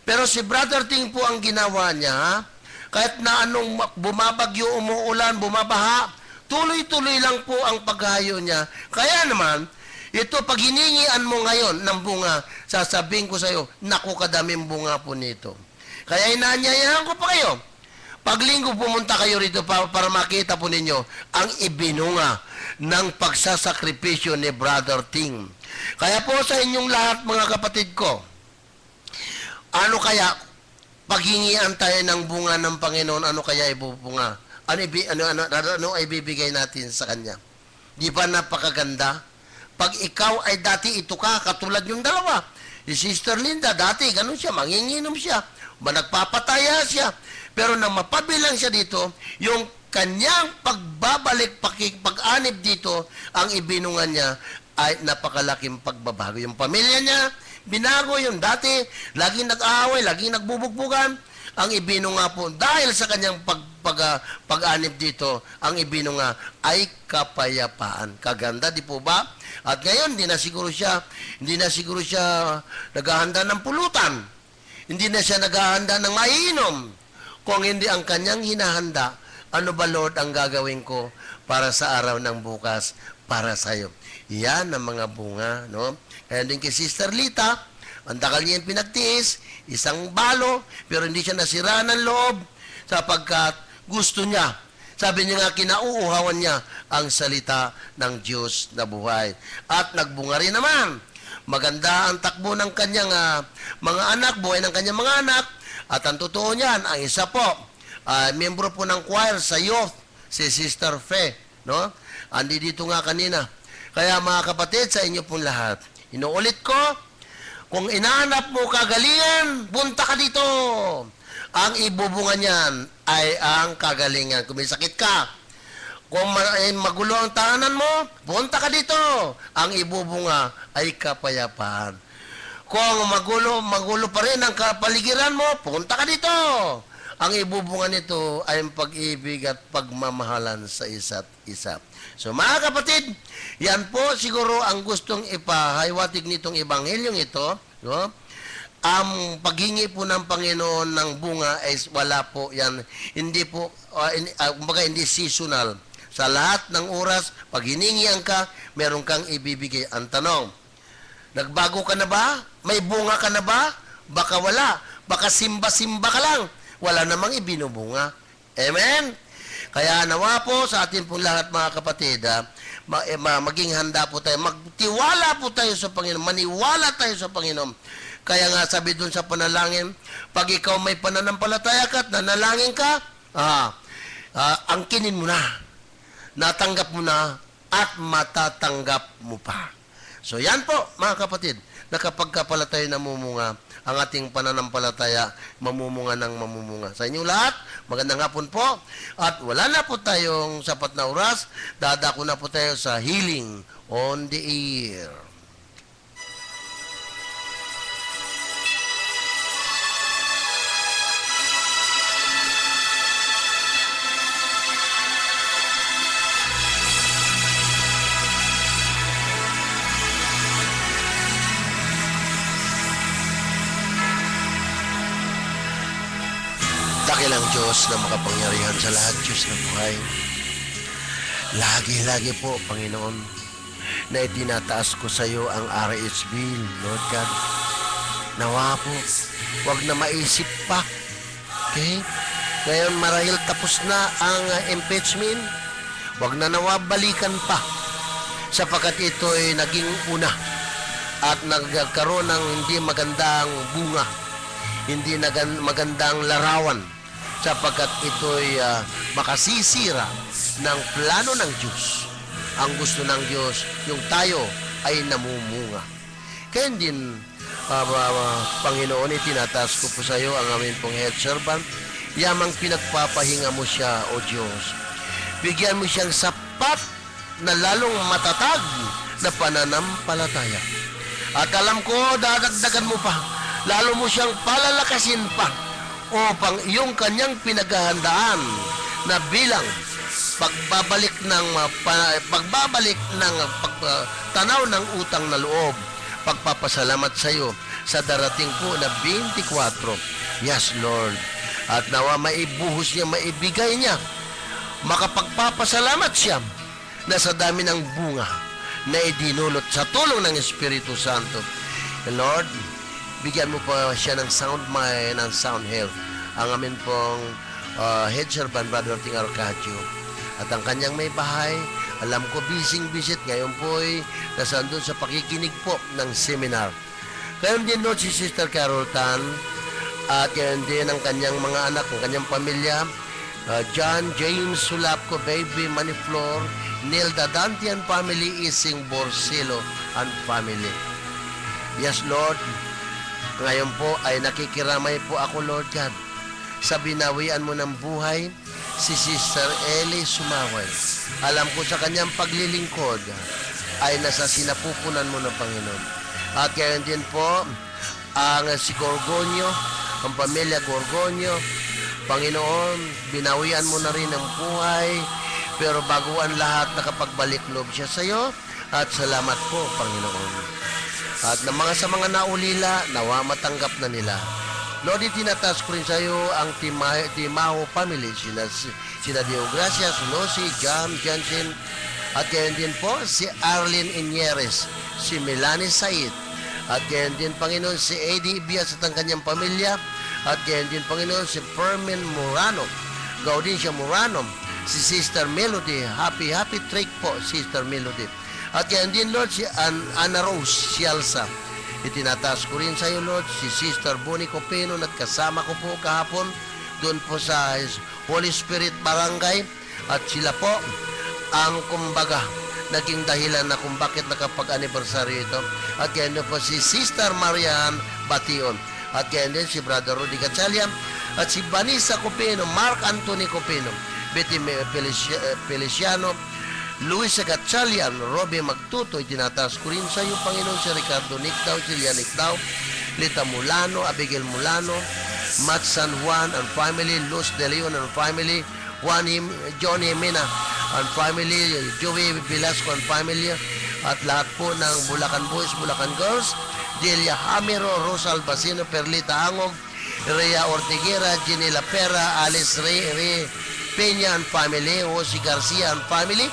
Pero si Brother Ting po ang ginawa niya, kahit na anong bumabagyo, umuulan, bumabaha, tuloy-tuloy lang po ang paghayo niya. Kaya naman, ito, pag hiningian mo ngayon ng bunga, sasabihin ko sa iyo, naku, kadaming bunga po nito. Kaya inaanyayahan ko pa kayo. Pag linggo pumunta kayo rito para makita po ninyo ang ibinunga ng pagsasakripisyo ni Brother Ting. Kaya po sa inyong lahat, mga kapatid ko, ano kaya, paghingian tayo ng bunga ng Panginoon, ano kaya ibubunga? Ano ay bibigay natin sa Kanya? Di ba napakaganda? Pag ikaw ay dati ito ka, katulad yung dalawa. Si Sister Linda, dati ganun siya, manginginom siya, nagpapataya siya. Pero nang mapabilang siya dito, yung kanyang pagbabalik, pag-anib dito, ang ibinungan niya ay napakalaking pagbabago. Yung pamilya niya, binago yung dati, laging nag-aaway, laging nagbubugbugan, ang ibinunga po, dahil sa kanyang pag-anib dito, ang ibinunga ay kapayapaan. Kaganda, di po ba? At ngayon, hindi na siguro siya naghahanda ng pulutan. Hindi na siya naghahanda ng maiinom. Kung hindi ang kanyang hinahanda, ano ba Lord ang gagawin ko para sa araw ng bukas para sa iyo? Yan ang mga bunga, no? Kaya din kay Sister Lita, ang tagal niya yung pinagtiis, isang balo, pero hindi siya nasira ng loob sapagkat gusto niya. Sabi niya nga, kinauuhawan niya ang salita ng Diyos na buhay. At nagbunga rin naman. Maganda ang takbo ng kanyang mga anak, buhay ng kanyang mga anak. At ang totoo niyan, ang isa po, miyembro po ng choir sa youth, si Sister Fe, no? Andi dito nga kanina. Kaya mga kapatid, sa inyo pong lahat, inuulit ko, kung inahanap mo kagalingan, punta ka dito. Ang ibubunga niyan ay ang kagalingan. Kung may sakit ka, kung magulo ang tahanan mo, punta ka dito. Ang ibubunga ay kapayapaan. Kung magulo pa rin ang kapaligiran mo, punta ka dito. Ang ibubunga nito ay ang pag-ibig at pagmamahalan sa isa't isa. So mga kapatid, yan po siguro ang gustong ipahiwatig nitong ebanghelyong ito, no? Ang paghingi po ng Panginoon ng bunga ay wala po yan. Hindi po, hindi seasonal. Sa lahat ng oras, pag hiningian ka, meron kang ibibigay. Ang tanong, nagbago ka na ba? May bunga ka na ba? Baka wala. Baka simba-simba ka lang. Wala namang ibinubunga. Amen? Kaya nawa po sa atin pong lahat mga kapatid, maging handa po tayo, magtiwala po tayo sa Panginoon, maniwala tayo sa Panginoon. Kaya nga sabi dun sa panalangin, pag ikaw may pananampalataya ka at nanalangin ka, angkinin mo na, natanggap mo na, at matatanggap mo pa. So yan po mga kapatid, na kapag kapala tayo namumunga, ang ating pananampalataya, mamumunga ng mamumunga. Sa inyong lahat, magandang hapon po. At wala na po tayong sapat na oras. Dadako na po tayo sa Healing on the Air. Dakilang Diyos na makapangyarihan sa lahat, Diyos na buhay. Lagi-lagi po, Panginoon, na itinataas ko sa iyo ang RHB, Lord God. Nawa po, huwag na maisip pa. Okay? Ngayon marahil tapos na ang impeachment, huwag na nawa balikan pa. Sapagkat ito ay naging una at nagkaroon ng hindi magandang bunga, hindi magandang larawan, sapagkat ito'y makasisira ng plano ng Diyos. Ang gusto ng Diyos, yung tayo ay namumunga. Kaya din, Panginoon, itinataas ko po sa iyo ang aming pong head servant. Yamang pinagpapahinga mo siya, O Diyos. Bigyan mo siyang sapat na lalong matatag na pananampalataya. At alam ko, dadagdagan mo pa, lalo mo siyang palalakasin pa upang iyong kanyang pinaghahandaan na bilang pagbabalik ng tanaw ng utang na loob, pagpapasalamat sa iyo sa darating po na 24. Yes, Lord. At nawa maibuhos niya, maibigay niya, makapagpapasalamat siya na sa dami ng bunga na idinulot sa tulong ng Espiritu Santo. Lord, bigyan mo po siya ng sound mind and sound health. Ang amin pong head servant, Brother Ting Arcadio, at ang kanyang may bahay, alam ko busy ngayon po ay nasaan doon sa pakikinig po ng seminar. Gayon din Lord si Sister Carol Tan, at gayon din ang kanyang mga anak, ang kanyang pamilya, John, James Sulapco, Baby, Maniflor, Nilda Dante and family, Ising Borsilo and family. Yes, Lord, ngayon po ay nakikiramay po ako, Lord God, sa binawian mo ng buhay si Sister Ellie Sumaway. Alam ko sa kanyang paglilingkod ay nasa sinapupunan mo ng Panginoon. At gayon din po ang si Gorgonio, ang pamilya Gorgonio. Panginoon, binawian mo na rin ang buhay, pero bago ang lahat, nakapagbalik loob siya sa iyo. At salamat po, Panginoon. At sa mga naulila, nawa matanggap na nila. Lord, itinatas ko rin sa iyo ang Timaho family, sina Deogracia, Sunosi, Jam, Jansen, at gayon din po si Arlene Inyeres, si Melanie Said, at gayon din, Panginoon, si Eddie Ibias at ang kanyang pamilya, at gayon din, Panginoon, si Fermin Murano, Gaudincia Murano, si Sister Melody, happy trek po, Sister Melody, at gayon din, Lord, si Ana Rose Sialsa. Itinataas ko rin sa iyo, Lord, si Sister Bonnie Copeno, at kasama ko po kahapon doon po sa Holy Spirit Barangay, at sila po ang kumbaga naging dahilan na kung bakit nakapag-anniversary ito. At kaya po si Sister Marian Bation, at kaya din si Brother Rudy Gatchalian, at si Vanessa Copeno, Mark Anthony Copeno, Betty Feliciano, Luisa Gatchalian, Robby Magtuto. Itinataas ko rin sa iyo, Panginoon, si Ricardo Nictao, Julian Nictao, Lita Mulano, Abigail Mulano, Matt San Juan and family, Luz De Leon and family, John Jimena and family, Joey Velasco and family, at lahat po ng Bulacan Boys, Bulacan Girls, Delia Hamero, Rosa Albacino, Perlita Angog, Rhea Ortiguera, Ginela Pera, Alice Ray Peña and family, Jose Garcia and family,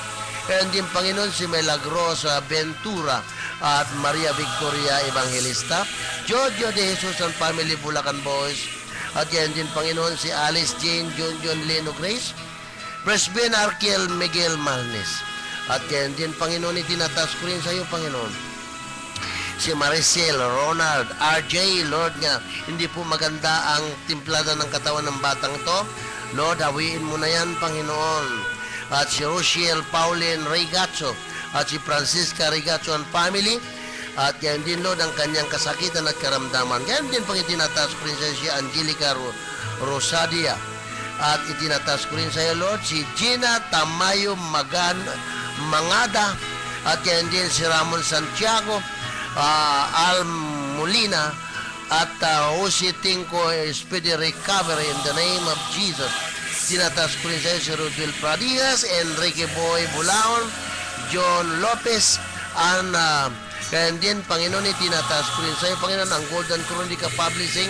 and din, Panginoon, si Milagrosa Ventura at Maria Victoria Evangelista, Jojo de Jesus and family, Bulacan Boys, at yan din, Panginoon, si Alice Jane, John Leno Grace, Presbyterian Arkiel Miguel Malnes, at yan din, Panginoon, itinatas ko rin sa iyo, Panginoon, si Maricel, Ronald, RJ, Lord nga, hindi po maganda ang timplada ng katawan ng batang to, Lord, hawiin mo na yan, Panginoon. At si Rochelle Pauline Regacho, at si Francisca Regacho and family, at yan din, Lord, ang kanyang kasakitan at karamdaman. Yan din pang itinataas ko rin sa iyo si Angelica Rosadia, at itinataas ko rin sa iyo, Lord, si Gina Tamayo Mangada, at yan din si Ramon Santiago, Al Molina, at Jose Tinko, speedy recovery in the name of Jesus. Tinatas ko rin sa iyo si Rodwell Pradigas, Enrique Boy Bulaon, John Lopez, and kaya din, Panginoon, tinatas ko rin sa iyo, Panginoon, ang Golden Chronica Publishing,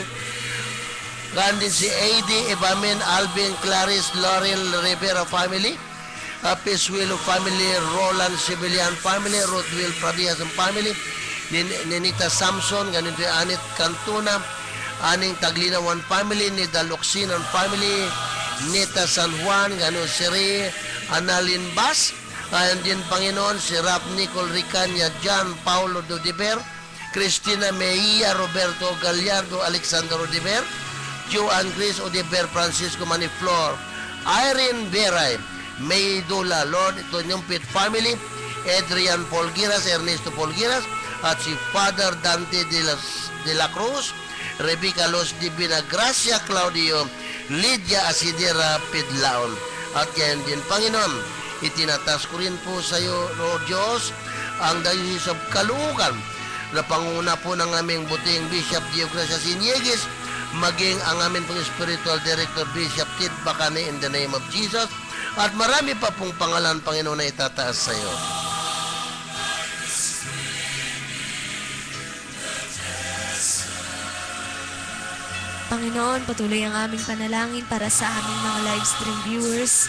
kaya din si A.D. Ebamen, Alvin Clarice, Laurel Rivera family, Pesuelo family, Roland Civilian family, Rodwell Pradigas and family, Ninita Samson, ganun din Anit Cantuna, Aning Taglinawan family, Nida Locsin and family, Nita San Juan, ganun si Ray Analin Bas, ayan din, Panginoon, si Rap Nicole Ricanya, John Paulo Dodiver, Cristina Meia, Roberto Gallardo, Alexander Odiver, Joan Grace Odiver, Francisco Maniflor, Irene Veray, May Dula, Lord, ito yung Pit family, Adrian Polgiras, Ernesto Polgiras, at si Father Dante de la Cruz, Rebecca Los Divina Gracia Claudio, Lydia Asidera Pidlaon. At yan din, Panginoon, itinatas ko rin po sa iyo, Lord Diyos, ang Diocese of Caloocan, na panguna po ng aming buting Bishop Diogracia Siniegues, maging ang aming pong Spiritual Director Bishop Tit Bacane in the name of Jesus, at marami pa pong pangalan, Panginoon, na itataas sa iyo. Panginoon, patuloy ang aming panalangin para sa aming mga live stream viewers.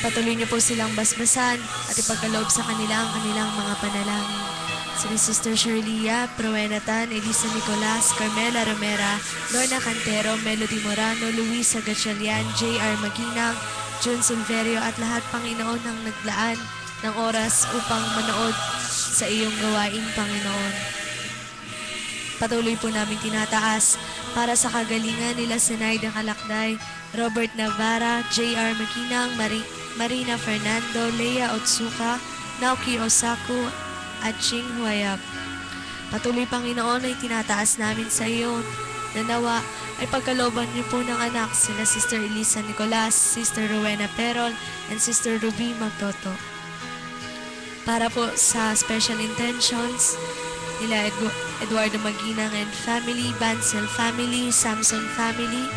Patuloy niyo po silang basbasan at ipagkaloob sa kanila ang kanilang mga panalangin. Sina Sister Shirley Yap, Rowena Tan, Elisa Nicolas, Carmela Romera, Lorna Cantero, Melody Morano, Luisa Gatchalian, J.R. Maginang, June Silverio at lahat, Panginoon, ang naglaan ng oras upang manood sa iyong gawain, Panginoon. Patuloy po namin tinataas para sa kagalingan nila Sinaida Kalakday, Robert Navarra, J.R. Maginang, Marina Fernando, Leia Otsuka, Naoki Osaku, at Ching Huayap. Patuloy, Panginoon, ay tinataas namin sa iyo na nawa ay pagkalooban niyo po ng anak sila Sister Elisa Nicolas, Sister Rowena Perol, and Sister Ruby Magtoto. Para po sa special intentions nila Eduardo Maginang and family, Bansel family, Samson family,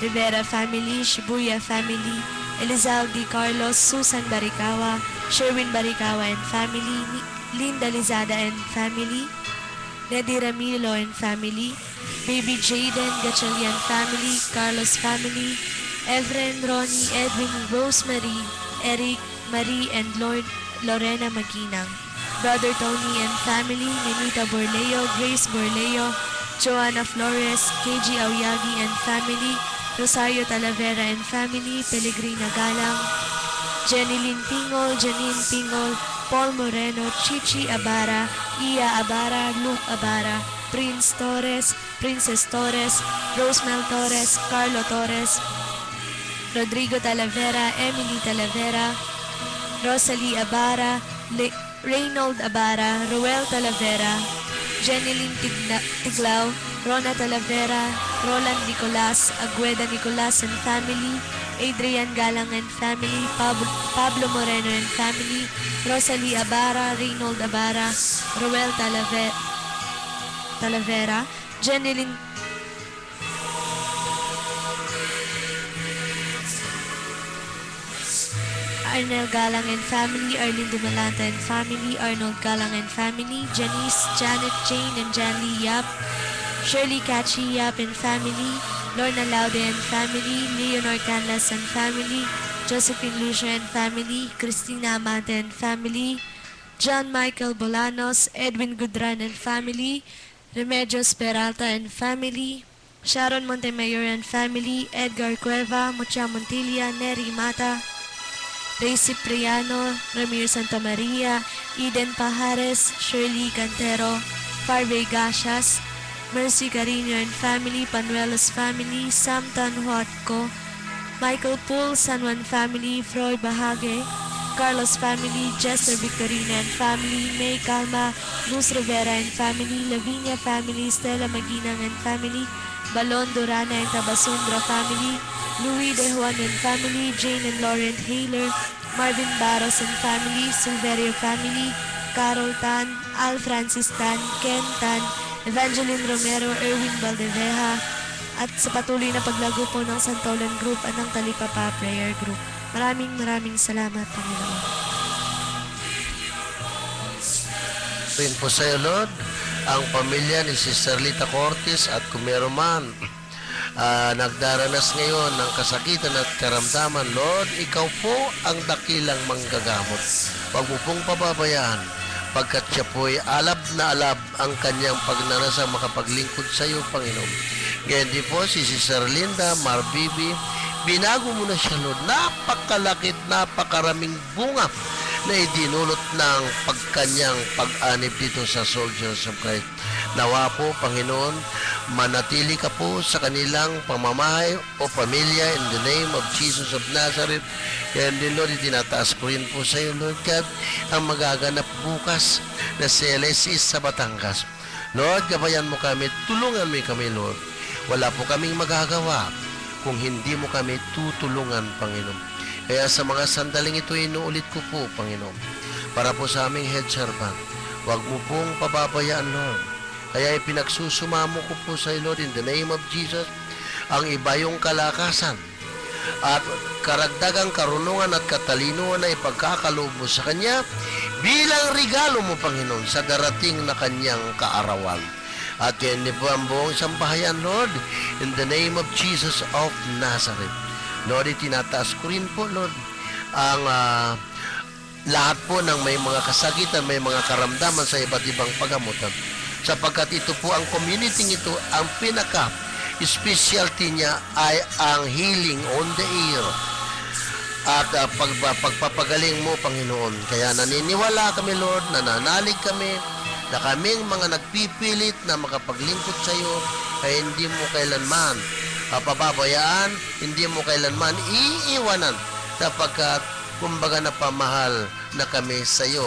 Rivera family, Shibuya family, Elizalde Carlos, Susan Barikawa, Sherwin Barikawa and family, Linda Lizada and family, Neddy Ramilo and family, Baby Jaden Gatchalian family, Carlos family, Evren, Ronnie, Edwin, Rosemary, Eric, Marie, and Lorena Maginang, Brother Tony and family, Nenita Borleo, Grace Borleo, Joanna Flores, KG Aoyagi and family, Rosario Talavera and family, Pellegrina Galang, Jenny Lynn Pingol, Janine Pingol, Paul Moreno, Chichi Abara, Iya Abara, Luke Abara, Prince Torres, Princess Torres, Rosemel Torres, Carlo Torres, Rodrigo Talavera, Emily Talavera, Rosalie Abara, Reynold Abara, Roel Talavera, Jeneline Tiglao, Rona Talavera, Roland Nicolas, Agueda Nicolas and family, Adrian Galang and family, Pablo Moreno and family, Rosalie Abara, Reynold Abara, Roel Talavera, Jeneline Arnel Galang and family, Arlene Dumalanta and family, Arnold Galang and family, Janice, Janet, Jane and Janly Yap, Shirley Kachi Yap and family, Lorna Laude and family, Leonor Canlas and family, Josephine Lucia and family, Christina Amante and family, John Michael Bolanos, Edwin Gudran and family, Remedios Peralta and family, Sharon Montemayor and family, Edgar Cueva, Mucha Montilla, Neri Mata, Ray Cipriano, Ramir Santamaria, Eden Pajares, Shirley Cantero, Farvey Gashas, Mercy Carino and family, Panuelos family, Sam Tanhuatco, Michael Poole, San Juan family, Froy Bahage, Carlos family, Jester Victorina and family, May Calma, Luz Rivera and family, Lavinia family, Stella Maginang and family, Balon Durana and Tabasundra family, Louis De Juan and family, Jane and Laurent Haler, Marvin Barros and family, Silverio family, Carol Tan, Al Francis Tan, Ken Tan, Evangeline Romero, Erwin Valdeveja, at sa patuloy na paglago po ng Santolan Group at ng Talipapa Prayer Group. Maraming salamat, Panginoon. Rin po sa iyo, Lord, ang pamilya ni Sister Lita Cortez at kung meron man nagdaranas ngayon ng kasakitan at karamdaman, Lord, ikaw po ang dakilang manggagamot. Huwag mo pong pababayaan, pagkat siya po'y alab na alab ang kanyang pagnanasang makapaglingkod sa iyo, Panginoon. Ganyan din po si Sister Linda Marbibi, binago mo na siya, Lord. Napakalakit, napakaraming bunga na idinulot ng pagkanyang pag-anib dito sa Soldiers of Christ. Nawa po, Panginoon, manatili ka po sa kanilang pamamahay o pamilya in the name of Jesus of Nazareth. Kaya din, Lord, itinataas ko rin po sa iyo, Lord God, ang magaganap bukas na CLSI sa Batangas. Lord, gabayan mo kami, tulungan mo kami, Lord. Wala po kaming magagawa kung hindi mo kami tutulungan, Panginoon. Kaya sa mga sandaling ito, inuulit ko po, Panginoon, para po sa aming head servant. Huwag mo pong pababayaan, Lord. Kaya ipinagsusumamo ko po sa iyo, Lord, in the name of Jesus, ang iba yung kalakasan at karagdagang karunungan at katalinuhan na ipagkakaloob mo sa Kanya bilang regalo mo, Panginoon, sa darating na Kanyang kaarawan. At yan po ang buong sambahayan, Lord, in the name of Jesus of Nazareth. Lord, itinataas ko rin po, Lord, ang lahat po ng may mga kasakitan, may mga karamdaman sa iba't ibang pagamutan. Sapagkat ito po ang community ito, ang pinaka-specialty niya ay ang healing on the ear. At pagpapagaling mo, Panginoon. Kaya naniniwala kami, Lord, nananalig kami, na kaming mga nagpipilit na makapaglingkod sa iyo, kaya hindi mo kailanman pababayaan, hindi mo kailanman iiwanan, sapagkat kumbaga napamahal na kami sa iyo.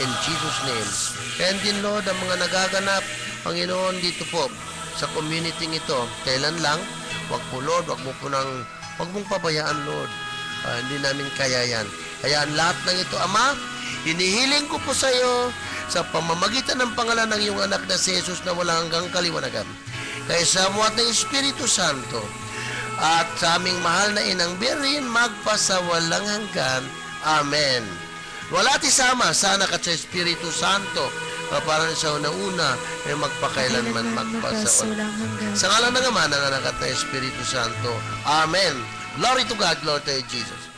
In Jesus' name. Kaya din, Lord, ang mga nagaganap, Panginoon, dito po, sa community ito, kailan lang, wag po, Lord, wag mong pabayaan, Lord. Hindi namin kaya yan. Kaya ang lahat ng ito, Ama, hinihiling ko po sa iyo sa pamamagitan ng pangalan ng iyong anak na si Jesus na walang hanggang kaliwanagan. Kaya sa muat ng Espiritu Santo at sa aming mahal na Inang Birhen, magpasawalang hanggan. Amen. Wala tisama sa anak at sa Espiritu Santo, parang sa una-una ay magpakailanman magpasawalang hanggan. Sa ngalan ng Ama, ng Anak at ng Espiritu Santo. Amen. Glory to God, Lord to Jesus.